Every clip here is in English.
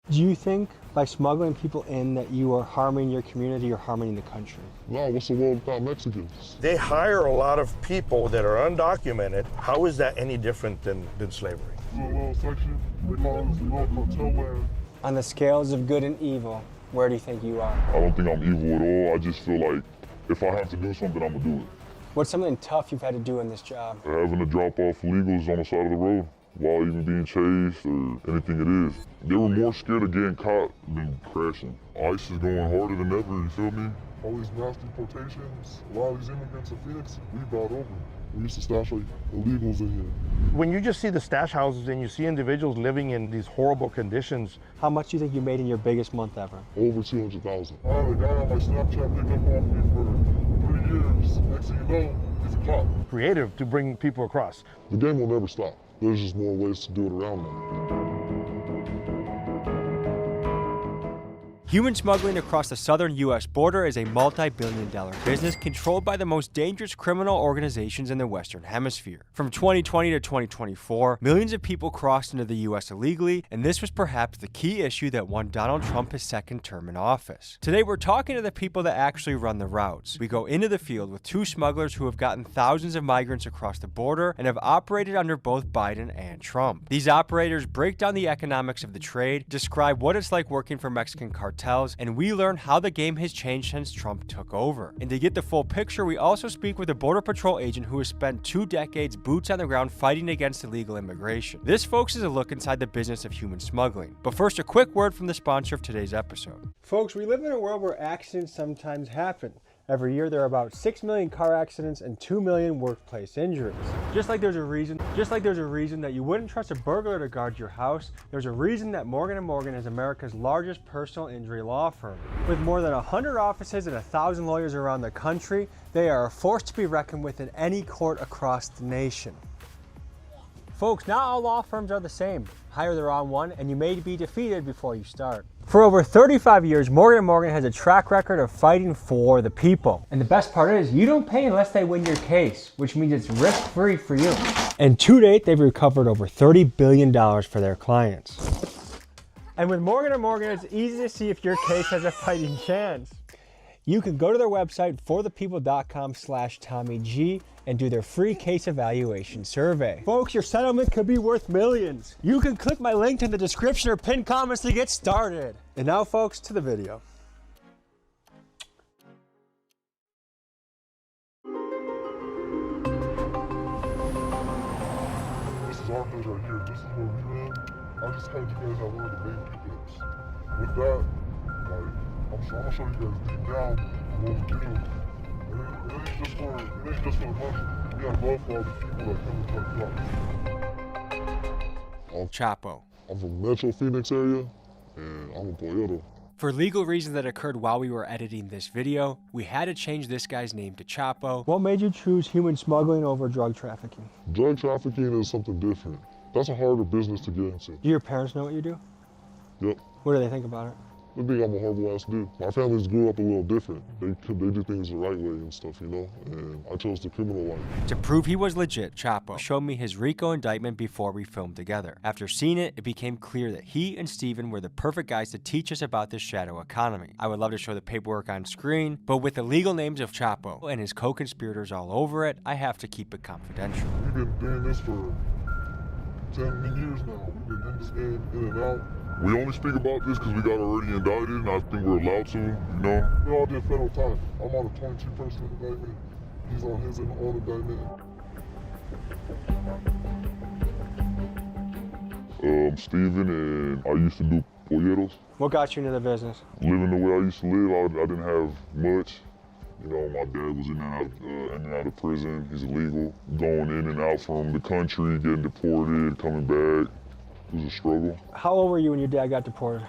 Do you think by smuggling people in that you are harming your community or harming the country? No, what's the world without Mexicans? They hire a lot of people that are undocumented. How is that any different than slavery? A little section, they call this little cartel land. On the scales of good and evil, where do you think you are? I don't think I'm evil at all. I just feel like if I have to do something, I'm gonna do it. What's something tough you've had to do in this job? Having to drop off illegals on the side of the road while even being chased or anything it is. They were more scared of getting caught than crashing. ICE is going harder than ever, you feel me? All these mass deportations, a lot of these immigrants in Phoenix, we brought over. We used to stash like illegals in here. When you just see the stash houses and you see individuals living in these horrible conditions. How much do you think you made in your biggest month ever? Over 200,000. I had a guy on my Snapchat pick up on me for 3 years. Next thing you know, he's a cop. Creative to bring people across. The game will never stop. There's just more ways to do it around them. Human smuggling across the southern U.S. border is a multi-billion-dollar business controlled by the most dangerous criminal organizations in the Western Hemisphere. From 2020 to 2024, millions of people crossed into the U.S. illegally, and this was perhaps the key issue that won Donald Trump his second term in office. Today, we're talking to the people that actually run the routes. We go into the field with two smugglers who have gotten thousands of migrants across the border and have operated under both Biden and Trump. These operators break down the economics of the trade, describe what it's like working for Mexican cartels, and we learn how the game has changed since Trump took over. And to get the full picture, we also speak with a Border Patrol agent who has spent 2 decades boots on the ground fighting against illegal immigration. This, folks, is a look inside the business of human smuggling. But first, a quick word from the sponsor of today's episode. Folks, we live in a world where accidents sometimes happen. Every year there are about 6 million car accidents and 2 million workplace injuries. Just like there's a reason that you wouldn't trust a burglar to guard your house, there's a reason that Morgan & Morgan is America's largest personal injury law firm. With more than 100 offices and 1,000 lawyers around the country, they are a force to be reckoned with in any court across the nation. Folks, not all law firms are the same. Hire the wrong one and you may be defeated before you start. For over 35 years, Morgan & Morgan has a track record of fighting for the people. And the best part is, you don't pay unless they win your case, which means it's risk-free for you. And to date, they've recovered over $30 billion for their clients. And with Morgan & Morgan, it's easy to see if your case has a fighting chance. You can go to their website, forthepeople.com/TommyG, and do their free case evaluation survey. Folks, your settlement could be worth millions. You can click my link in the description or pinned comments to get started. And now, folks, to the video. This is our place right here. This is where we live. I just told you guys how one of the main pickups. With that, like, I'm gonna show you guys deep down what we do. It ain't just for the money. We got love for all the people that come into our club. Chapo. I'm from Metro Phoenix area, and I'm a Toyota. For legal reasons that occurred while we were editing this video, we had to change this guy's name to Chapo. What made you choose human smuggling over drug trafficking? Drug trafficking is something different. That's a harder business to get into. Do your parents know what you do? Yep. What do they think about it? They think I'm a horrible ass dude. My families grew up a little different. They do things the right way and stuff, you know? And I chose the criminal life. To prove he was legit, Chapo showed me his RICO indictment before we filmed together. After seeing it, it became clear that he and Steven were the perfect guys to teach us about this shadow economy. I would love to show the paperwork on screen, but with the legal names of Chapo and his co-conspirators all over it, I have to keep it confidential. We've been doing this for 10 years now. We've been in this game, in and out. We only speak about this because we got already indicted, and I think we're allowed to, you know? We all did federal time. I'm on a 22-person indictment. He's on his own indictment. Steven, and I used to do polleros. What got you into the business? Living the way I used to live, I didn't have much. You know, my dad was in and out of prison. He's illegal. Going in and out from the country, getting deported, coming back. It was a struggle. How old were you when your dad got deported?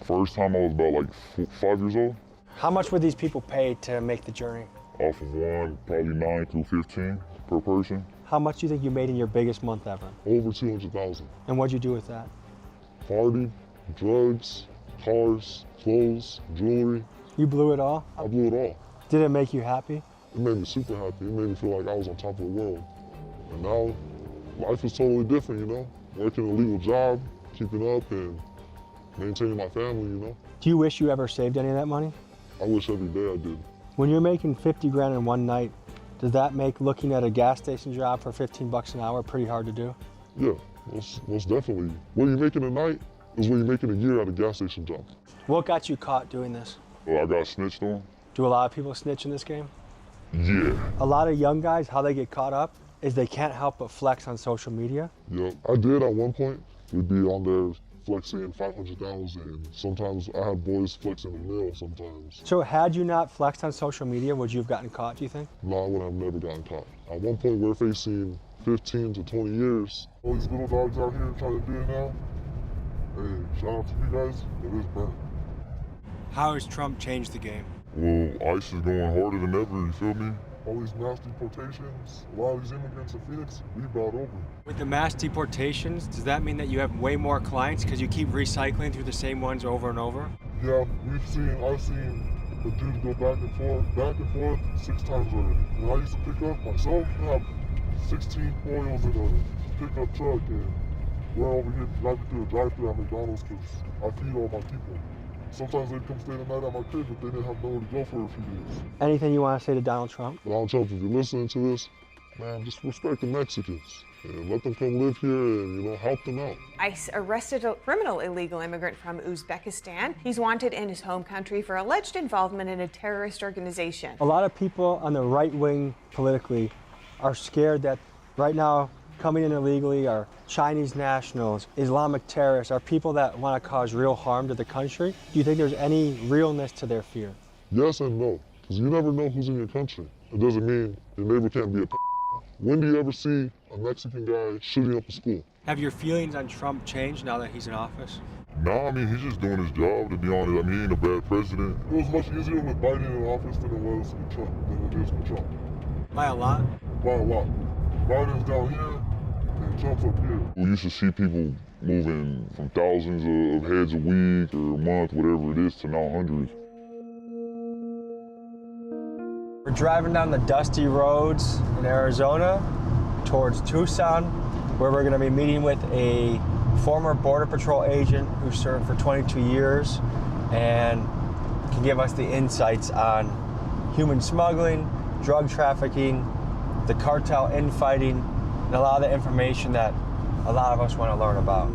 First time I was about like 5 years old. How much would these people pay to make the journey? Off of one, probably 9 through 15 per person. How much do you think you made in your biggest month ever? Over 200,000. And what'd you do with that? Party, drugs, cars, clothes, jewelry. You blew it all? I blew it all. Did it make you happy? It made me super happy. It made me feel like I was on top of the world. And now, life is totally different, you know? Working a legal job, keeping up, and maintaining my family, you know. Do you wish you ever saved any of that money? I wish every day I did. When you're making 50 grand in one night, does that make looking at a gas station job for 15 bucks an hour pretty hard to do? Yeah, most definitely. What you're making a night is what you're making a year at a gas station job. What got you caught doing this? I got snitched on. Do a lot of people snitch in this game? Yeah. A lot of young guys, how they get caught up is they can't help but flex on social media. Yep. I did at one point. We'd be on there flexing 500,000, and sometimes I had boys flexing a mil sometimes. So had you not flexed on social media, would you have gotten caught, do you think? No, I would have never gotten caught. At one point, we're facing 15 to 20 years. All these little dogs out here trying to do it now. Hey, shout out to you guys. It is burnt. How has Trump changed the game? Well, ICE is going harder than ever, you feel me? All these mass deportations, a lot of these immigrants in Phoenix, we brought over. With the mass deportations, does that mean that you have way more clients because you keep recycling through the same ones over and over? Yeah, I've seen the dudes go back and forth 6 times already. When I used to pick up myself, I have 16 oils in a pickup truck, and we're over here driving through a drive-thru at McDonald's because I feed all my people. Sometimes they'd come stay the night at my crib, but they didn't have nowhere to go for a few days. Anything you want to say to Donald Trump? Donald Trump, if you're listening to this, man, just respect the Mexicans and let them come live here and, you know, help them out. ICE arrested a criminal illegal immigrant from Uzbekistan. He's wanted in his home country for alleged involvement in a terrorist organization. A lot of people on the right wing politically are scared that right now coming in illegally are Chinese nationals, Islamic terrorists, are people that want to cause real harm to the country. Do you think there's any realness to their fear? Yes and no, because you never know who's in your country. It doesn't mean your neighbor can't be a When do you ever see a Mexican guy shooting up a school? Have your feelings on Trump changed now that he's in office? No, I mean, he's just doing his job, to be honest. I mean, he ain't a bad president. It was much easier with Biden in office than it was with Trump. By a lot? By a lot. Biden's down here, and Trump's up here. We used to see people moving from thousands of heads a week or a month, whatever it is, to now hundreds. We're driving down the dusty roads in Arizona towards Tucson, where we're going to be meeting with a former Border Patrol agent who served for 22 years and can give us the insights on human smuggling, drug trafficking, the cartel infighting, and a lot of the information that a lot of us want to learn about.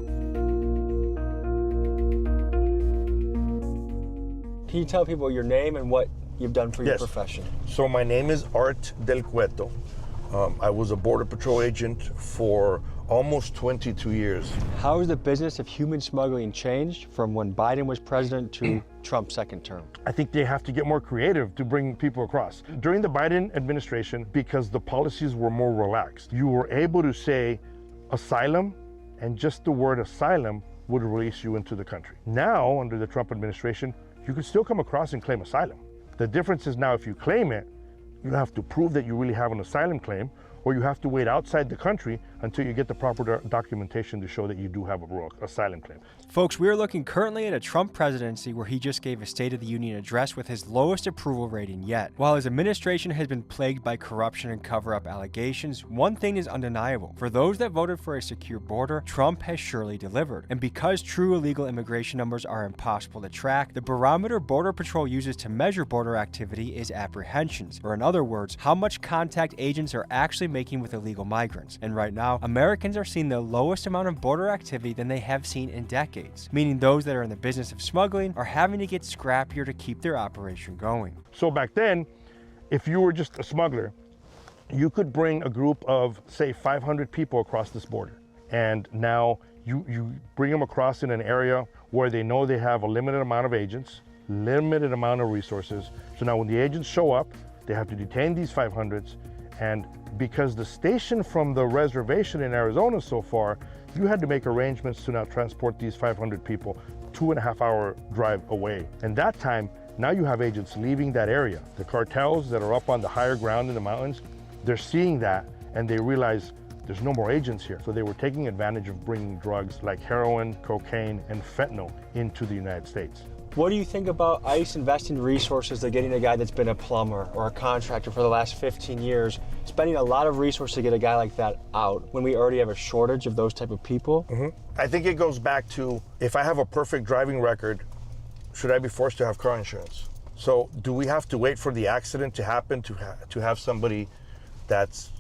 Can you tell people your name and what you've done for your profession? So my name is Art Del Cueto. I was a Border Patrol agent for almost 22 years. How has the business of human smuggling changed from when Biden was president to Trump's second term? I think they have to get more creative to bring people across. During the Biden administration, because the policies were more relaxed, you were able to say asylum, and just the word asylum would release you into the country. Now, under the Trump administration, you can still come across and claim asylum. The difference is now if you claim it, you have to prove that you really have an asylum claim, or you have to wait outside the country until you get the proper documentation to show that you do have a real asylum claim. Folks, we are looking currently at a Trump presidency where he just gave a State of the Union address with his lowest approval rating yet. While his administration has been plagued by corruption and cover-up allegations, one thing is undeniable. For those that voted for a secure border, Trump has surely delivered. And because true illegal immigration numbers are impossible to track, the barometer Border Patrol uses to measure border activity is apprehensions, or in other words, how much contact agents are actually making with illegal migrants. And right now, Americans are seeing the lowest amount of border activity than they have seen in decades, meaning those that are in the business of smuggling are having to get scrappier to keep their operation going. So back then, if you were just a smuggler, you could bring a group of, say, 500 people across this border. And now you bring them across in an area where they know they have a limited amount of agents, limited amount of resources. So now when the agents show up, they have to detain these 500s, and because the station from the reservation in Arizona so far, you had to make arrangements to now transport these 500 people 2.5 hour drive away. And that time, now you have agents leaving that area. The cartels that are up on the higher ground in the mountains, they're seeing that and they realize there's no more agents here. So they were taking advantage of bringing drugs like heroin, cocaine, and fentanyl into the United States. What do you think about ICE investing resources to getting a guy that's been a plumber or a contractor for the last 15 years, spending a lot of resources to get a guy like that out when we already have a shortage of those type of people? I think it goes back to, if I have a perfect driving record, should I be forced to have car insurance? So do we have to wait for the accident to happen to have somebody that's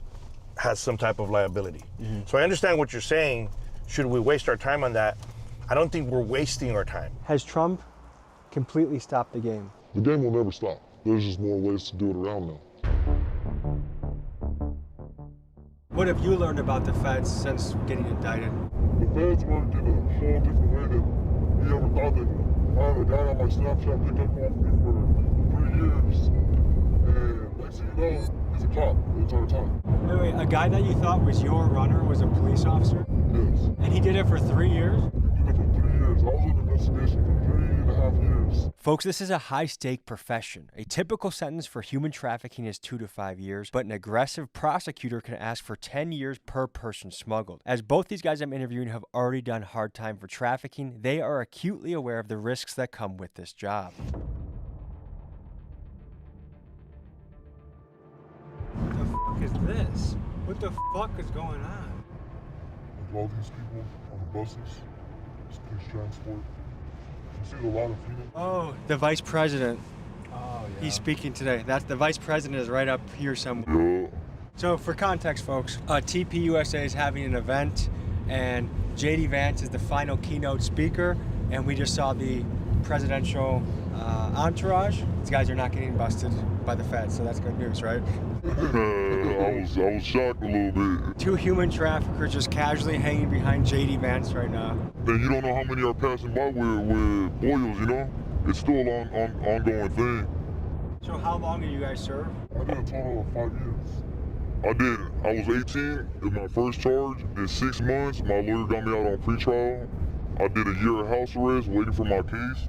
has some type of liability? So I understand what you're saying. Should we waste our time on that? I don't think we're wasting our time. Has Trump completely stopped the game? The game will never stop. There's just more ways to do it around now. What have you learned about the feds since getting indicted? The feds work in a whole different way than we ever thought they would. I had a guy on my Snapchat picked up off me for 3 years, and next thing you know, he's a cop the entire time. Wait, a guy that you thought was your runner was a police officer? Yes. And he did it for 3 years? He did it for 3 years. I was in investigation for 3.5 years. Folks, this is a high-stake profession. A typical sentence for human trafficking is 2 to 5 years, but an aggressive prosecutor can ask for 10 years per person smuggled. As both these guys I'm interviewing have already done hard time for trafficking, they are acutely aware of the risks that come with this job. What the fuck is this? What the fuck is going on? Like all these people on the buses, it's police transport. You see a lot of people. Oh, the vice president. Oh, yeah. He's speaking today. That's the vice president is right up here somewhere. Yeah. So for context, folks, TPUSA is having an event, and JD Vance is the final keynote speaker, and we just saw the presidential entourage. These guys are not getting busted by the feds, so that's good news, right? I was shocked a little bit. 2 human traffickers just casually hanging behind JD Vance right now. And you don't know how many are passing by with boils, you know? It's still an ongoing thing. So how long did you guys serve? I did a total of 5 years. I was 18 in my first charge. Did 6 months. My lawyer got me out on pretrial. I did a year of house arrest waiting for my case.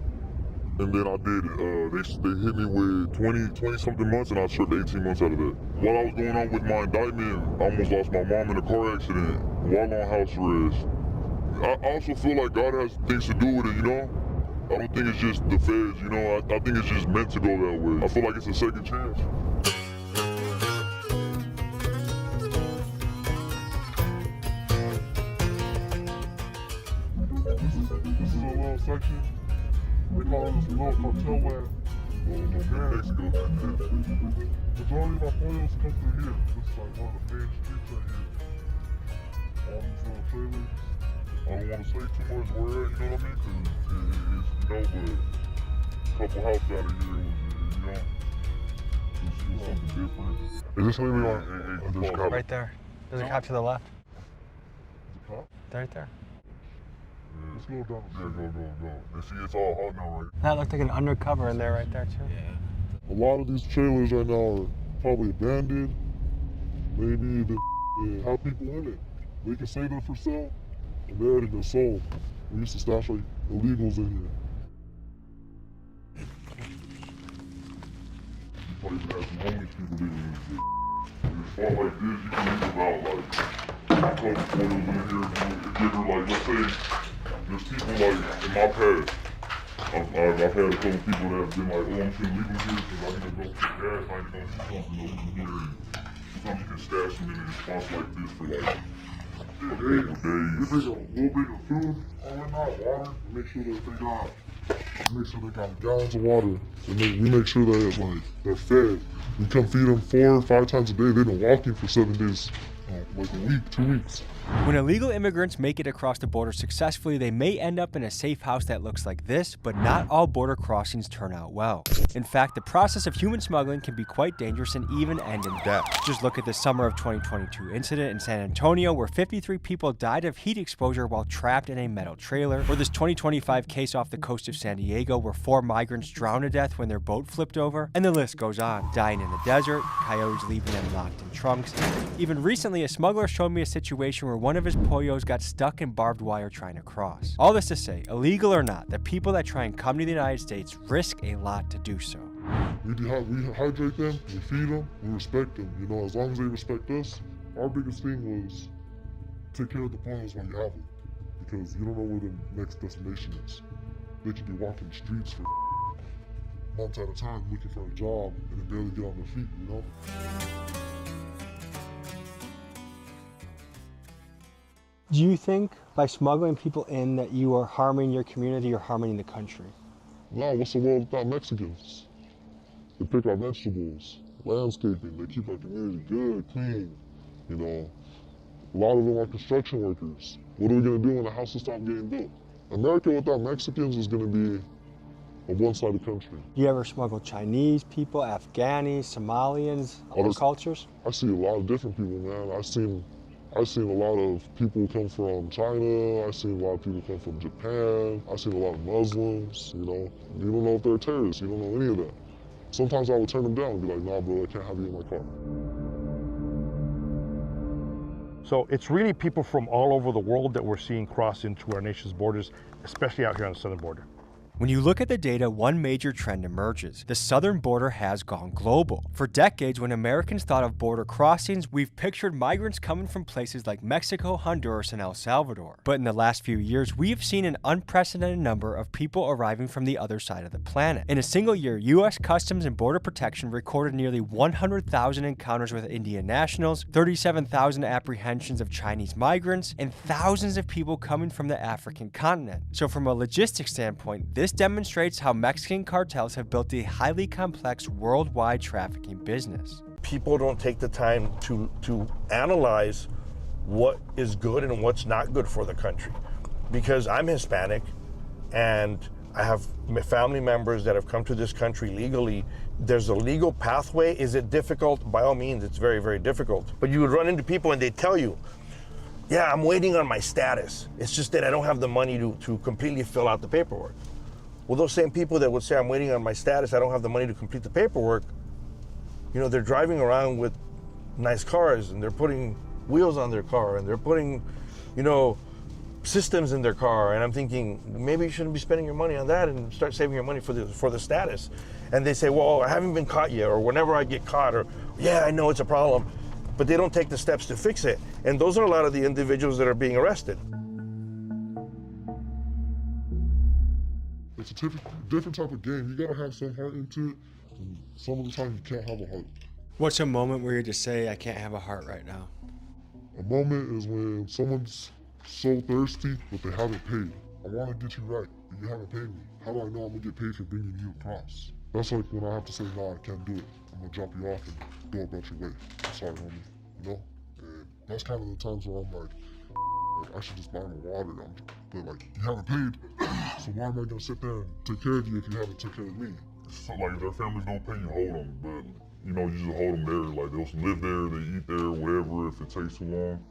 And then I did, they hit me with 20 something months, and I served 18 months out of that. While I was going on with my indictment, I almost lost my mom in a car accident while on house arrest. I also feel like God has things to do with it, you know? I don't think it's just the feds, you know? I think it's just meant to go that way. I feel like it's a second chance. This is a little section. They call this little cartel land. Mexico. Majority of my foils come through here. This is like one of the main streets right here. All these little trailers. I don't want to say too much where, you know what I mean? Because it's, but a couple houses out of here, you know, it's something different. Is this maybe on this cop? Right there. There's a cop to the left. Is it cop? Right there. Yeah, let's go down. Yeah, go. And see, it's all hot now, right? That looked like an undercover in there right there, too. A lot of these trailers right now are probably abandoned. Maybe they have people in it. They can say they're for sale, and they're already been sold. We used to stash like illegals in here. You probably have some homeless people living in this shit. In a spot like this, you can leave about like a couple photos in here. If you ever, like, let's say there's people like in my past. I've had a couple people that have been like, oh, I'm shooting legal here because I need to go get gas, I need to go see something over here. Sometimes you can stash them in a spot like this for like a couple days. We bring a little bit of food, water, make sure that they got gallons of water. And we make sure that like they're fed. We come feed them 4 or 5 times a day. They've been walking for 7 days, like a week, 2 weeks. When illegal immigrants make it across the border successfully, they may end up in a safe house that looks like this, but not all border crossings turn out well. In fact, the process of human smuggling can be quite dangerous and even end in death. Just look at the summer of 2022 incident in San Antonio where 53 people died of heat exposure while trapped in a metal trailer, or this 2025 case off the coast of San Diego where 4 migrants drowned to death when their boat flipped over, and the list goes on. Dying in the desert, coyotes leaving them locked in trunks. Even recently, a smuggler showed me a situation where one of his pollos got stuck in barbed wire trying to cross. All this to say, illegal or not, the people that try and come to the United States risk a lot to do so. We hydrate them, we feed them, we respect them. You know, as long as they respect us, our biggest thing was take care of the pollos while you have them, because you don't know where the next destination is. They could be walking the streets for months at a time looking for a job and then barely get on their feet, you know? Do you think by smuggling people in that you are harming your community or harming the country? Now, what's the world without Mexicans? They pick our vegetables, landscaping, they keep our community good, clean, you know? A lot of them are construction workers. What are we gonna do when the houses stop getting built? America without Mexicans is gonna be a one-sided country. Do you ever smuggle Chinese people, Afghanis, Somalians, other cultures? I see a lot of different people, man. I've seen a lot of people come from China. I've seen a lot of people come from Japan. I've seen a lot of Muslims, you know. You don't know if they're terrorists. You don't know any of that. Sometimes I would turn them down and be like, nah, bro, I can't have you in my car. So it's really people from all over the world that we're seeing cross into our nation's borders, especially out here on the southern border. When you look at the data, one major trend emerges. The southern border has gone global. For decades, when Americans thought of border crossings, we've pictured migrants coming from places like Mexico, Honduras, and El Salvador. But in the last few years, we have seen an unprecedented number of people arriving from the other side of the planet. In a single year, U.S. Customs and Border Protection recorded nearly 100,000 encounters with Indian nationals, 37,000 apprehensions of Chinese migrants, and thousands of people coming from the African continent. So from a logistics standpoint, this demonstrates how Mexican cartels have built a highly complex worldwide trafficking business. People don't take the time to analyze what is good and what's not good for the country. Because I'm Hispanic and I have family members that have come to this country legally. There's a legal pathway. Is it difficult? By all means, it's very, very difficult. But you would run into people and they tell you, yeah, I'm waiting on my status. It's just that I don't have the money to completely fill out the paperwork. Well, those same people that would say, I'm waiting on my status, I don't have the money to complete the paperwork, you know, they're driving around with nice cars and they're putting wheels on their car and they're putting, you know, systems in their car. And I'm thinking, maybe you shouldn't be spending your money on that and start saving your money for the status. And they say, well, I haven't been caught yet, or whenever I get caught, or yeah, I know it's a problem. But they don't take the steps to fix it. And those are a lot of the individuals that are being arrested. It's a different type of game. You gotta have some heart into it, and some of the time you can't have a heart. What's a moment where you just say, I can't have a heart right now? A moment is when someone's so thirsty, but they haven't paid. I wanna get you right, but you haven't paid me. How do I know I'm gonna get paid for bringing you across? That's like when I have to say, nah, I can't do it. I'm gonna drop you off and go about your way. I'm sorry, homie, you know? And that's kind of the times where I'm like, I should just buy them water. But like, you haven't paid, so why am I gonna sit there and take care of you if you haven't took care of me? So like, if their families don't pay you, hold them. But you know, you just hold them there. Like they'll live there, they eat there, whatever. If it takes too long,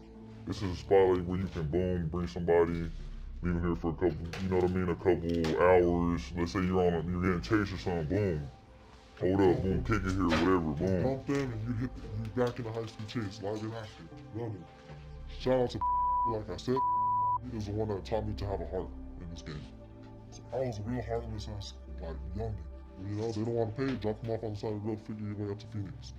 this is a spot like where you can boom, bring somebody, leave them here for a couple, you know what I mean, a couple hours. Let's say you're getting chased or something, boom. Hold up, boom, kick it here, whatever, boom. Bump them and you back in the high-speed chase, live in action, running. Shout out to like I said, he was the one that taught me to have a heart in this game. So I was a real heartless ass, like, youngin'. You know, they don't want to pay, drop him off on the side of the road, figure your way up to Phoenix.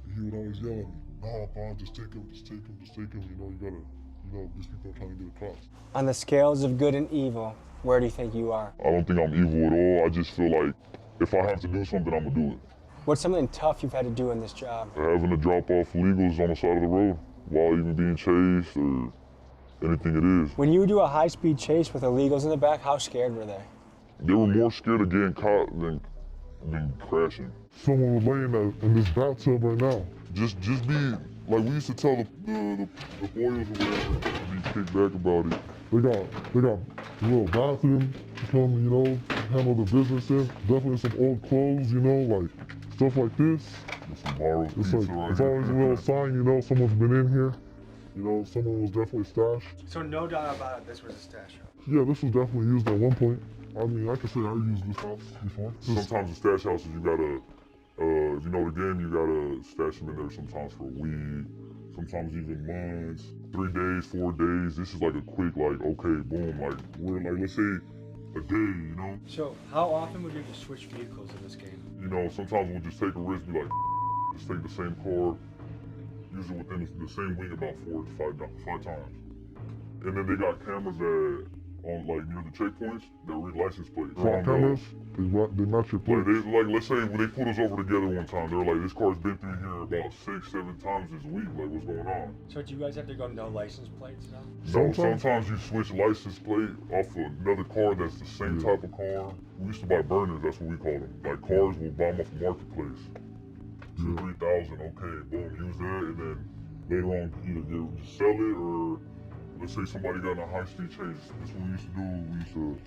And he would always yell at me, nah, Bond, just take him, just take him, just take him. You know, you gotta, you know, these people are trying to get across. On the scales of good and evil, where do you think you are? I don't think I'm evil at all. I just feel like if I have to do something, I'm gonna do it. What's something tough you've had to do in this job? Having to drop off illegals on the side of the road while even being chased or anything it is. When you do a high-speed chase with illegals in the back, how scared were they? They were more scared of getting caught than crashing. Someone was laying in this bathtub right now. Just be, like we used to tell the boys or whatever, be kicked back about it. They got a little bathroom to come, you know, handle the business in. Definitely some old clothes, you know, like stuff like this. Some borrowed pizza right it's always a little sign, you know, someone's been in here. You know, someone was definitely stashed. So no doubt about it, this was a stash house. Yeah, this was definitely used at one point. I mean, I can say I used this house before. Sometimes the stash houses, you gotta, if you know the game, you gotta stash them in there sometimes for a week, sometimes even months, 3 days, 4 days. This is like a quick, like, okay, boom, like, we're like, let's say a day, you know? So how often would you just switch vehicles in this game? You know, sometimes we'll just take a risk, be like, just take the same car, use it within the same week about 4 to 5 times. And then they got cameras at on like near the checkpoints, they'll read license plates. Front cameras, they match your Like, plates. let's say when they pulled us over together one time, they were like, this car's been through here about 6-7 times this week. Like, what's going on? So do you guys have to go no license plates now? No, sometimes you switch license plate off of another car that's the same type of car. We used to buy burners, that's what we call them. Like cars, we'll buy them off the marketplace. 3,000, okay, boom, use that, and then later on either sell it or let's say somebody got in a high-speed chase. That's what we used to do. We used to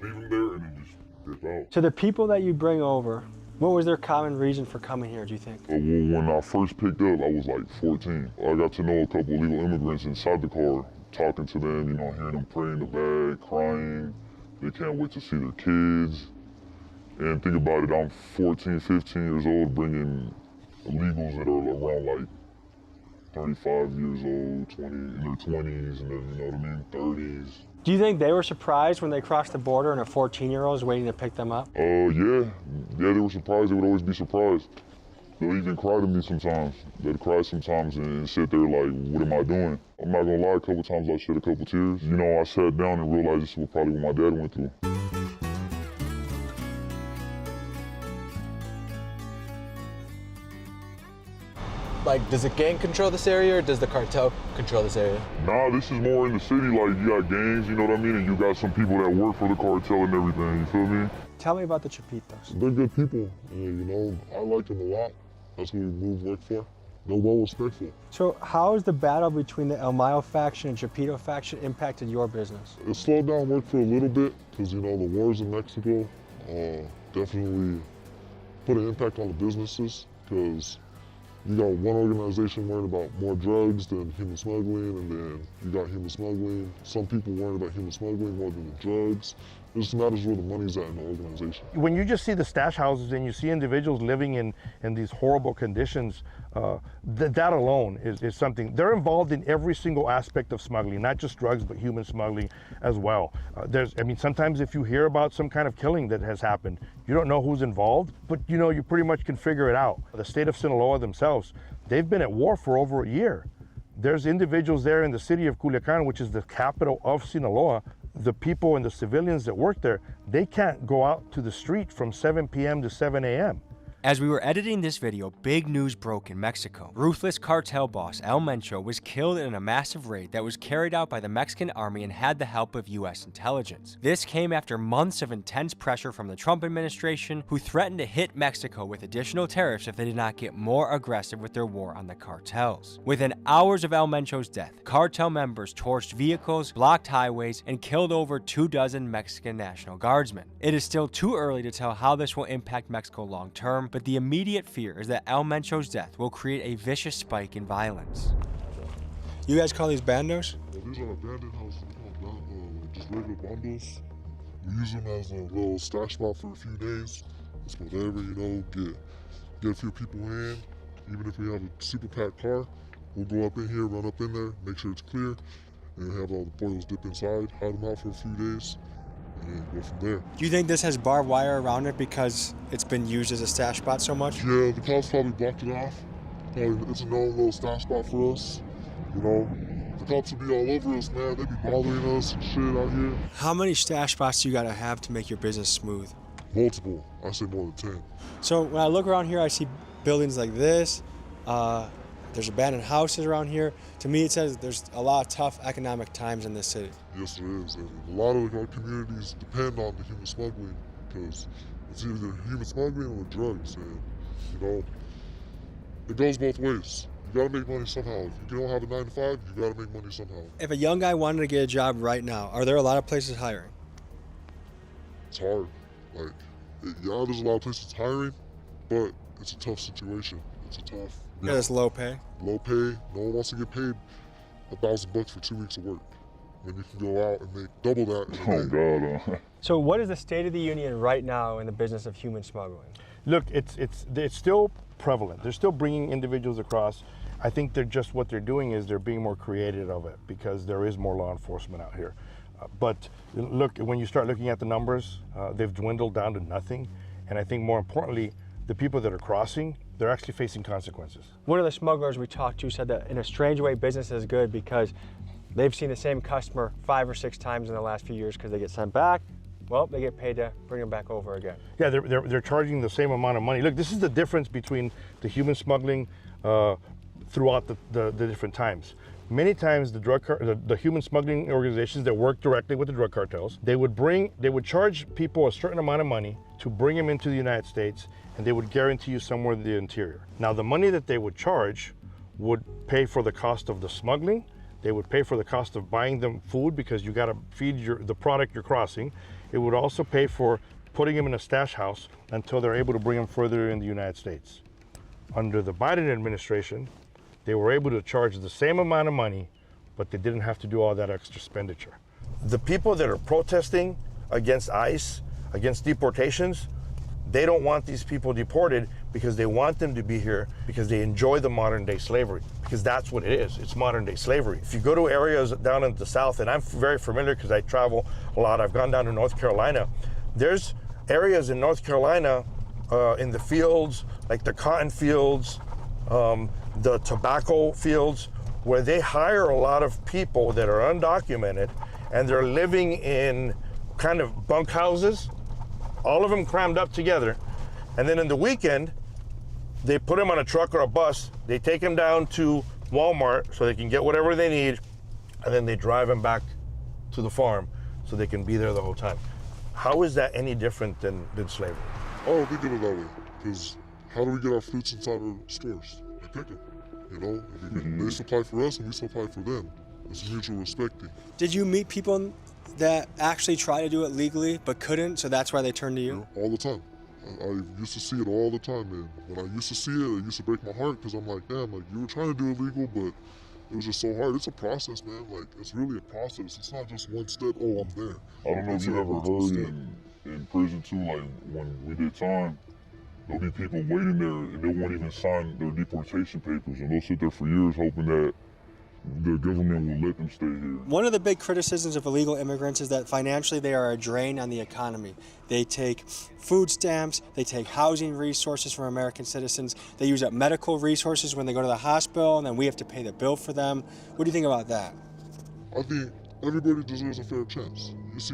leave them there and then just dip out. So the people that you bring over, what was their common reason for coming here, do you think? Well, when I first picked up, I was like 14. I got to know a couple illegal immigrants inside the car, talking to them, you know, hearing them pray in the bag, crying. They can't wait to see their kids. And think about it, I'm 14, 15 years old, bringing illegals that are around like 35 years old, 20, in their 20s, and then, you know what I mean, 30s. Do you think they were surprised when they crossed the border and a 14-year-old is waiting to pick them up? Yeah, they were surprised. They would always be surprised. They'll even cry to me sometimes. They'd cry sometimes and sit there like, what am I doing? I'm not gonna lie, a couple times I shed a couple tears. You know, I sat down and realized this was probably what my dad went through. Like, does the gang control this area or does the cartel control this area? Nah, this is more in the city, like you got gangs, you know what I mean? And you got some people that work for the cartel and everything, you feel me? Tell me about the Chapitos. They're good people, and, you know, I like them a lot. That's what we move work for. They're well respectful. So how has the battle between the El Mayo faction and Chapito faction impacted your business? It slowed down work for a little bit because, you know, the wars in Mexico definitely put an impact on the businesses because you got one organization worrying about more drugs than human smuggling, and then you got human smuggling. Some people worrying about human smuggling more than the drugs. It just matters where the money's at in the organization. When you just see the stash houses and you see individuals living in these horrible conditions, that alone is something. They're involved in every single aspect of smuggling, not just drugs, but human smuggling as well. I mean, sometimes if you hear about some kind of killing that has happened, you don't know who's involved, but you know, you pretty much can figure it out. The state of Sinaloa themselves, they've been at war for over a year. There's individuals there in the city of Culiacan, which is the capital of Sinaloa. The people and the civilians that work there, they can't go out to the street from 7 p.m. to 7 a.m. As we were editing this video, big news broke in Mexico. Ruthless cartel boss El Mencho was killed in a massive raid that was carried out by the Mexican army and had the help of US intelligence. This came after months of intense pressure from the Trump administration, who threatened to hit Mexico with additional tariffs if they did not get more aggressive with their war on the cartels. Within hours of El Mencho's death, cartel members torched vehicles, blocked highways, and killed over 24 Mexican National Guardsmen. It is still too early to tell how this will impact Mexico long term, but the immediate fear is that El Mencho's death will create a vicious spike in violence. You guys call these bandos? Well, these are abandoned houses, just regular bundles. We use them as a little stash spot for a few days. It's whatever, you know, get a few people in. Even if we have a super packed car, we'll go up in here, run up in there, make sure it's clear, and have all the boils dip inside, hide them out for a few days, and go from there. Do you think this has barbed wire around it because it's been used as a stash spot so much? Yeah, the cops probably blocked it off. It's a known little stash spot for us. You know, the cops would be all over us, man. They'd be bothering us and shit out here. How many stash spots do you gotta have to make your business smooth? Multiple. I say more than 10. So when I look around here, I see buildings like this. There's abandoned houses around here. To me, it says there's a lot of tough economic times in this city. Yes, there is. And a lot of our communities depend on the human smuggling because it's either human smuggling or drugs. And, you know, it goes both ways. You gotta make money somehow. If you don't have a 9 to 5, you gotta make money somehow. If a young guy wanted to get a job right now, are there a lot of places hiring? It's hard. Like, yeah, there's a lot of places hiring, but it's a tough situation. It's a tough. Yeah, it's low pay. Low pay. No one wants to get paid $1,000 for 2 weeks of work when you can go out and make double that in a day. Oh God. So what is the state of the union right now in the business of human smuggling? Look, it's still prevalent. They're still bringing individuals across. I think they're just what they're doing is they're being more creative of it because there is more law enforcement out here. But look, when you start looking at the numbers, they've dwindled down to nothing. And I think more importantly, the people that are crossing, they're actually facing consequences. One of the smugglers we talked to said that in a strange way, business is good because They've seen the same customer 5 or 6 times in the last few years because they get sent back. Well, they get paid to bring them back over again. Yeah, they're charging the same amount of money. Look, this is the difference between the human smuggling throughout the different times. Many times the human smuggling organizations that work directly with the drug cartels, they would charge people a certain amount of money to bring them into the United States, and they would guarantee you somewhere in the interior. Now, the money that they would charge would pay for the cost of the smuggling. They would pay for the cost of buying them food because you got to feed the product you're crossing. It would also pay for putting them in a stash house until they're able to bring them further in the United States. Under the Biden administration, they were able to charge the same amount of money, but they didn't have to do all that extra expenditure. The people that are protesting against ICE, against deportations, they don't want these people deported because they want them to be here because they enjoy the modern day slavery, because that's what it is. It's modern day slavery. If you go to areas down in the South, and I'm very familiar because I travel a lot, I've gone down to North Carolina. There's areas in North Carolina in the fields, like the cotton fields, the tobacco fields, where they hire a lot of people that are undocumented and they're living in kind of bunk houses, all of them crammed up together. And then in the weekend, they put them on a truck or a bus, they take them down to Walmart so they can get whatever they need, and then they drive them back to the farm so they can be there the whole time. How is that any different than slavery? Oh, we did it that way. Because how do we get our fruits inside our stores? We pick them. You know, they supply for us and we supply for them. It's a mutual respecting. Did you meet people that actually try to do it legally but couldn't, so that's why they turned to you? All the time. I used to see it all the time, man. When I used to see it, it used to break my heart because I'm like, damn, like you were trying to do it legal, but it was just so hard. It's a process, man. Like, it's really a process. It's not just one step, oh, I'm there. I don't know if you ever heard in prison too, like when we did time, there'll be people waiting there and they won't even sign their deportation papers, and they'll sit there for years hoping that the government will let them stay here. One of the big criticisms of illegal immigrants is that financially they are a drain on the economy. They take food stamps, they take housing resources from American citizens, they use up medical resources when they go to the hospital, and then we have to pay the bill for them. What do you think about that? I think everybody deserves a fair chance. You see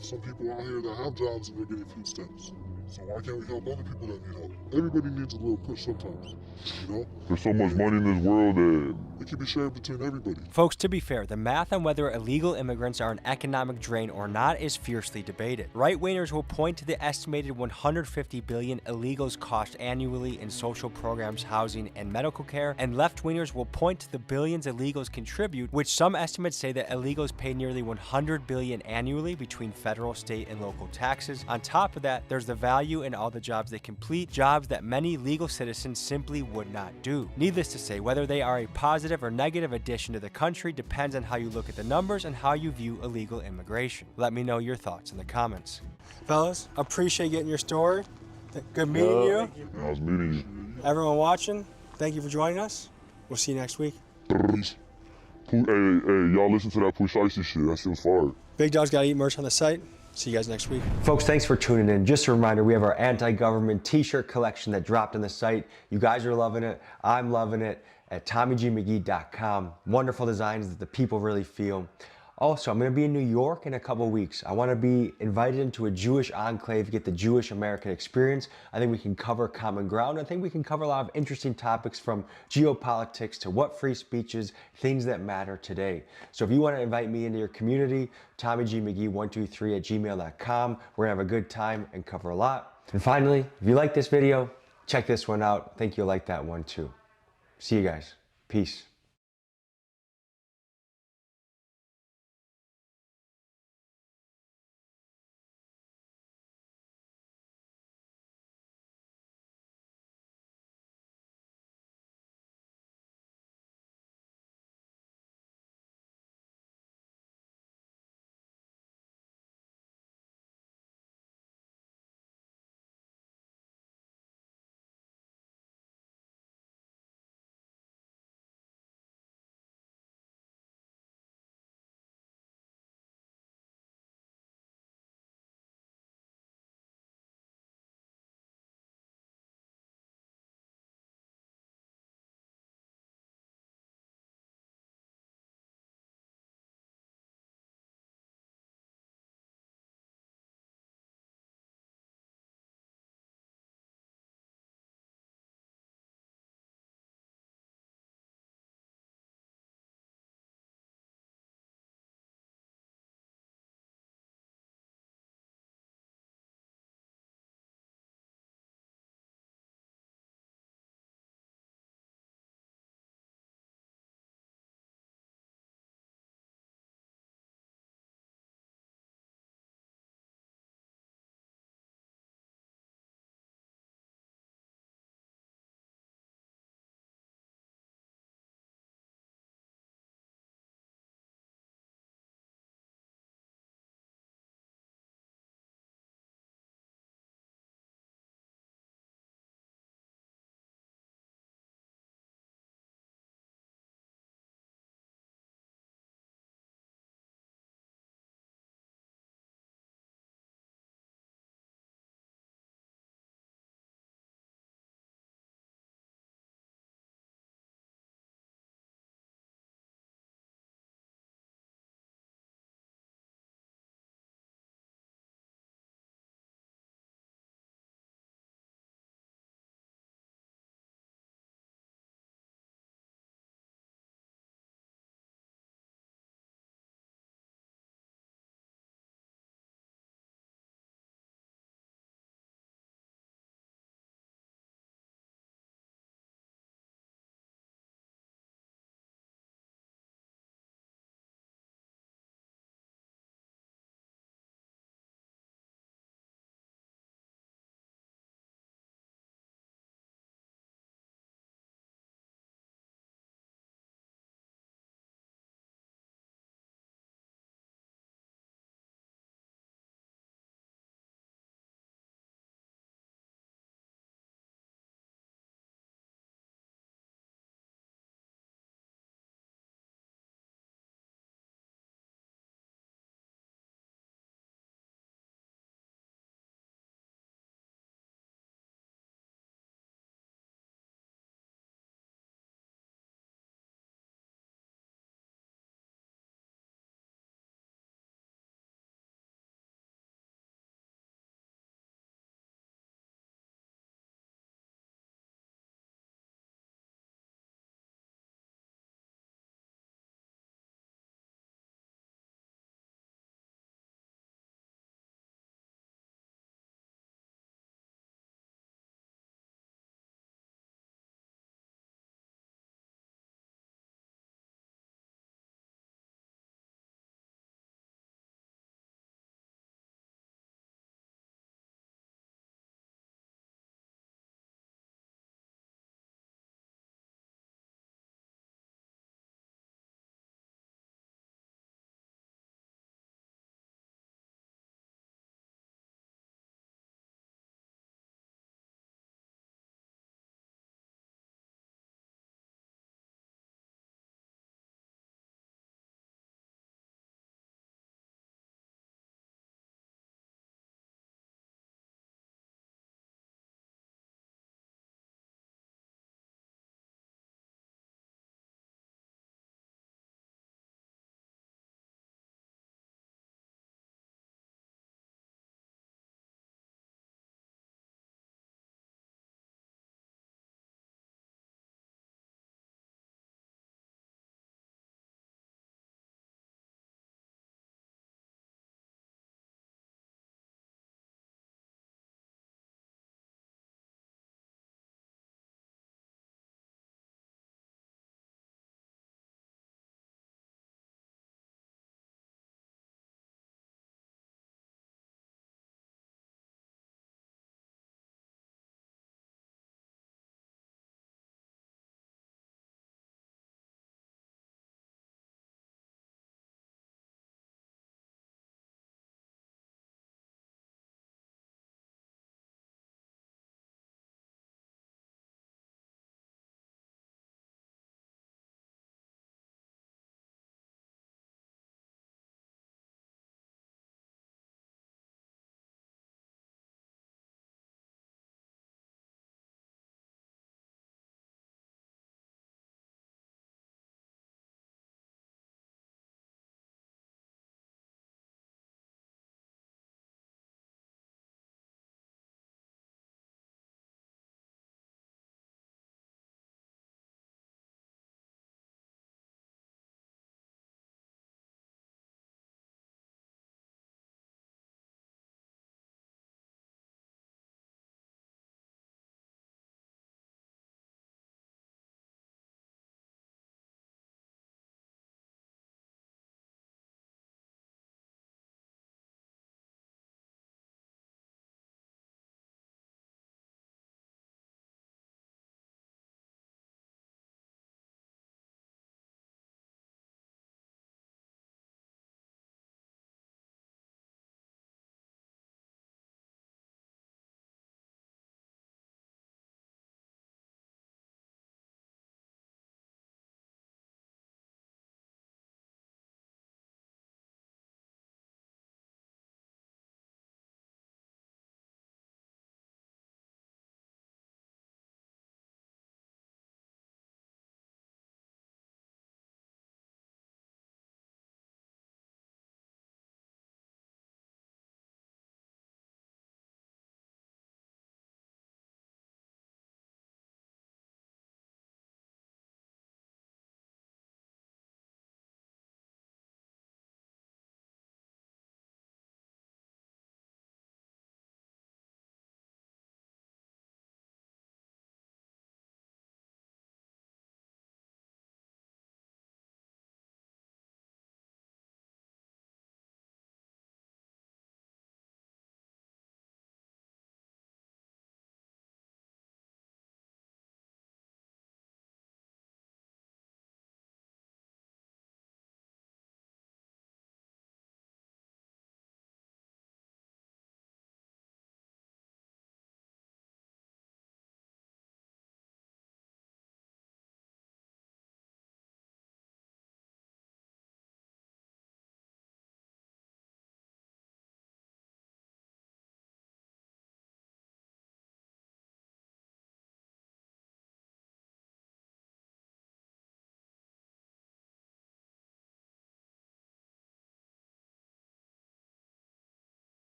some people out here that have jobs and they're getting food stamps. So why can't we help other people that need help? Everybody needs a little push sometimes, you know? There's so much money in this world that it can be shared between everybody. Folks, to be fair, the math on whether illegal immigrants are an economic drain or not is fiercely debated. Right-wingers will point to the estimated 150 billion illegals cost annually in social programs, housing, and medical care, and left-wingers will point to the billions illegals contribute, which some estimates say that illegals pay nearly 100 billion annually between federal, state, and local taxes. On top of that, there's the value in all the jobs they complete, jobs that many legal citizens simply would not do. Needless to say, whether they are a positive or negative addition to the country depends on how you look at the numbers and how you view illegal immigration. Let me know your thoughts in the comments. Fellas, appreciate getting your story. Good meeting you. I was meeting you. Everyone watching, thank you for joining us. We'll see you next week. Hey, y'all listen to that Push Icy shit. That shit's fire. Big Dog's Gotta Eat merch on the site. See you guys next week. Folks, thanks for tuning in. Just a reminder, we have our anti-government t-shirt collection that dropped on the site. You guys are loving it. I'm loving it at TommyGMcGee.com. Wonderful designs that the people really feel. Also, I'm going to be in New York in a couple weeks. I want to be invited into a Jewish enclave, get the Jewish American experience. I think we can cover common ground. I think we can cover a lot of interesting topics from geopolitics to what free speech is, things that matter today. So if you want to invite me into your community, TommyGMcGee123@gmail.com. We're going to have a good time and cover a lot. And finally, if you like this video, check this one out. I think you'll like that one too. See you guys. Peace.